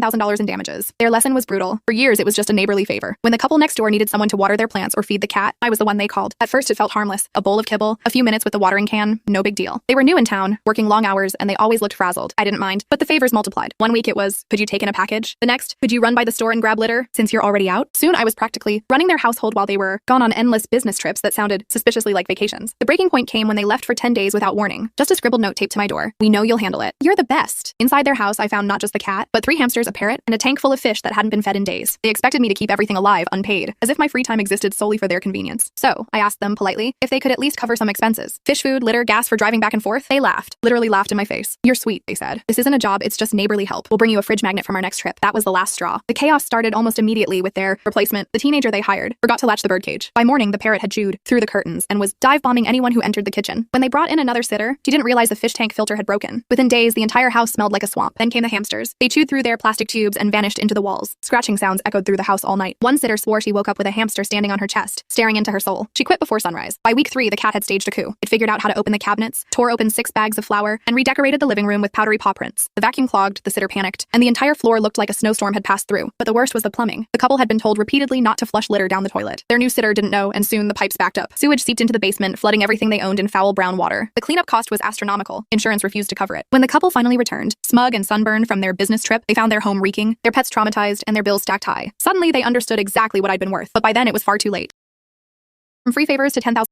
$10,000 in damages. Their lesson was brutal. For years, it was just a neighborly favor. When the couple next door needed someone to water their plants or feed the cat, I was the one they called. At first, it felt harmless. A bowl of kibble, a few minutes with the watering can, no big deal. They were new in town, working long hours, and they always looked frazzled. I didn't mind, but the favors multiplied. One week it was, could you take in a package? The next, could you run by the store and grab litter, since you're already out? Soon I was practically running their household while they were gone on endless business trips that sounded suspiciously like vacations. The breaking point came when they left for 10 days without warning. Just a scribbled note taped to my door. We know you'll handle it. You're the best. Inside their house, I found not just the cat, but 3 hamsters, a parrot, and a tank full of fish that hadn't been fed in days. They expected me to keep everything alive, unpaid, as if my free time existed solely for their convenience. So, I asked them politely if they could at least cover some expenses. Fish food, litter, gas for driving back and forth. They laughed. Literally laughed in my face. You're sweet, they said. This isn't a job, it's just neighborly help. We'll bring you a fridge magnet from our next trip. That was the last straw. The chaos started almost immediately with their replacement. The teenager they hired forgot to latch the birdcage. By morning, the parrot had chewed through the curtains and was dive-bombing anyone who entered the kitchen. When they brought in another sitter, she didn't realize the fish tank filter had broken. Within days, the entire house smelled like a swamp. Then came the hamsters. They chewed through their plastic tubes and vanished into the walls. Scratching sounds echoed through the house all night. One sitter swore she woke up with a hamster standing on her chest, staring into her soul. She quit before sunrise. By week 3, the cat had staged a coup. It figured out how to open the cabinets, tore open 6 bags of flour, and redecorated the living room with powdery paw prints. The vacuum clogged, the sitter panicked, and the entire floor looked like a snowstorm had passed through. But the worst was the plumbing. The couple had been told repeatedly not to flush litter down the toilet. Their new sitter didn't know, and soon the pipes backed up. Sewage seeped into the basement, flooding everything they owned in foul brown water. The cleanup cost was astronomical. Insurance refused to cover it. When the couple finally returned, smug and sunburned from their business trip, they found their home reeking, their pets traumatized, and their bills stacked high. Suddenly, they understood exactly what I'd been worth, but by then it was far too late. From free favors to $10,000